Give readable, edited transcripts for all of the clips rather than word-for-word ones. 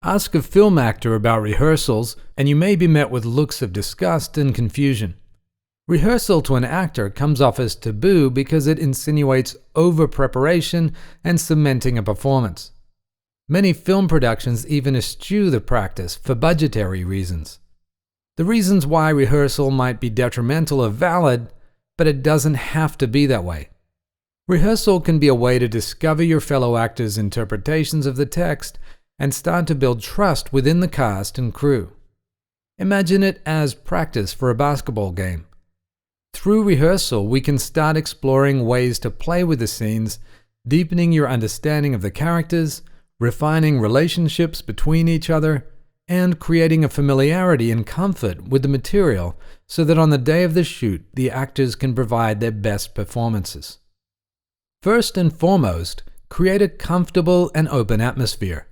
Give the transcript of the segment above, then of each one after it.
Ask a film actor about rehearsals, and you may be met with looks of disgust and confusion. Rehearsal to an actor comes off as taboo because it insinuates over-preparation and cementing a performance. Many film productions even eschew the practice for budgetary reasons. The reasons why rehearsal might be detrimental are valid, but it doesn't have to be that way. Rehearsal can be a way to discover your fellow actors' interpretations of the text and start to build trust within the cast and crew. Imagine it as practice for a basketball game. Through rehearsal, we can start exploring ways to play with the scenes, deepening your understanding of the characters, refining relationships between each other, and creating a familiarity and comfort with the material so that on the day of the shoot, the actors can provide their best performances. First and foremost, create a comfortable and open atmosphere.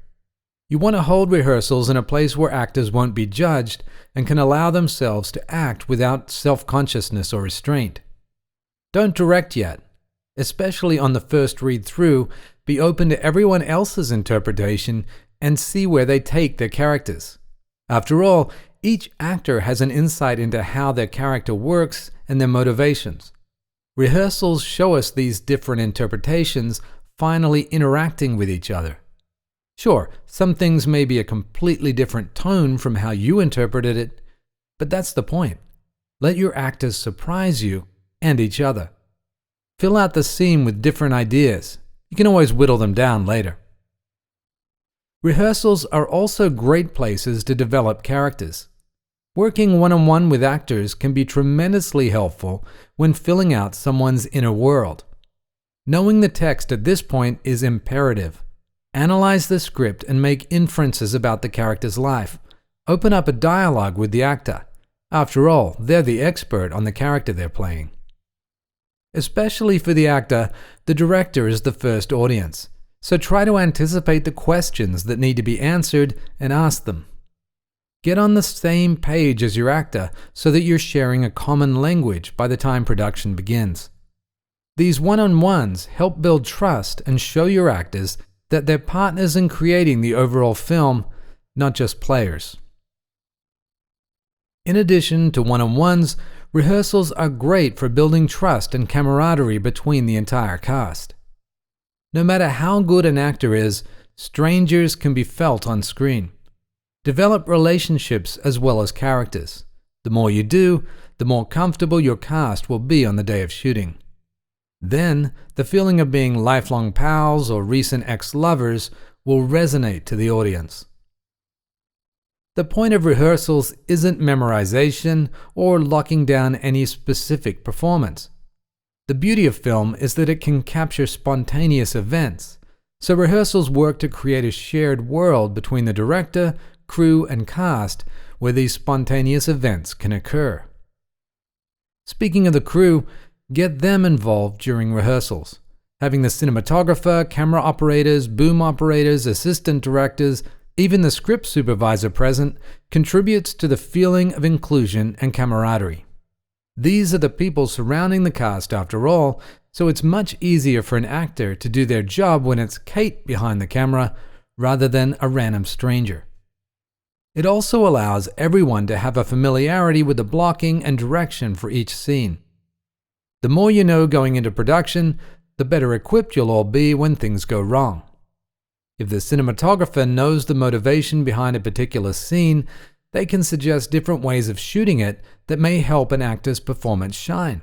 You want to hold rehearsals in a place where actors won't be judged and can allow themselves to act without self-consciousness or restraint. Don't direct yet. Especially on the first read-through, be open to everyone else's interpretation and see where they take their characters. After all, each actor has an insight into how their character works and their motivations. Rehearsals show us these different interpretations finally interacting with each other. Sure, some things may be a completely different tone from how you interpreted it, but that's the point. Let your actors surprise you and each other. Fill out the scene with different ideas. You can always whittle them down later. Rehearsals are also great places to develop characters. Working one-on-one with actors can be tremendously helpful when filling out someone's inner world. Knowing the text at this point is imperative. Analyze the script and make inferences about the character's life. Open up a dialogue with the actor. After all, they're the expert on the character they're playing. Especially for the actor, the director is the first audience, so try to anticipate the questions that need to be answered and ask them. Get on the same page as your actor so that you're sharing a common language by the time production begins. These one-on-ones help build trust and show your actors that they're partners in creating the overall film, not just players. In addition to one-on-ones, rehearsals are great for building trust and camaraderie between the entire cast. No matter how good an actor is, strangers can be felt on screen. Develop relationships as well as characters. The more you do, the more comfortable your cast will be on the day of shooting. Then, the feeling of being lifelong pals or recent ex-lovers will resonate to the audience. The point of rehearsals isn't memorization or locking down any specific performance. The beauty of film is that it can capture spontaneous events, so rehearsals work to create a shared world between the director, crew, and cast where these spontaneous events can occur. Speaking of the crew, get them involved during rehearsals. Having the cinematographer, camera operators, boom operators, assistant directors, even the script supervisor present contributes to the feeling of inclusion and camaraderie. These are the people surrounding the cast after all, so it's much easier for an actor to do their job when it's Kate behind the camera rather than a random stranger. It also allows everyone to have a familiarity with the blocking and direction for each scene. The more you know going into production, the better equipped you'll all be when things go wrong. If the cinematographer knows the motivation behind a particular scene, they can suggest different ways of shooting it that may help an actor's performance shine.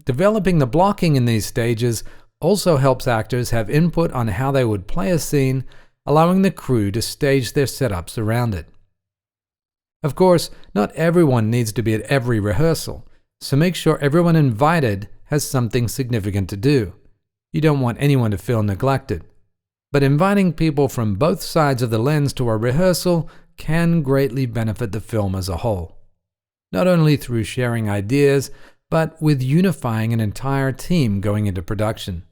Developing the blocking in these stages also helps actors have input on how they would play a scene, allowing the crew to stage their setups around it. Of course, not everyone needs to be at every rehearsal, so make sure everyone invited has something significant to do. You don't want anyone to feel neglected. But inviting people from both sides of the lens to a rehearsal can greatly benefit the film as a whole. Not only through sharing ideas, but with unifying an entire team going into production.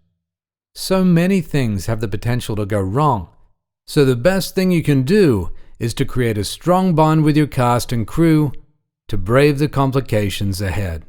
So many things have the potential to go wrong, so the best thing you can do is to create a strong bond with your cast and crew to brave the complications ahead.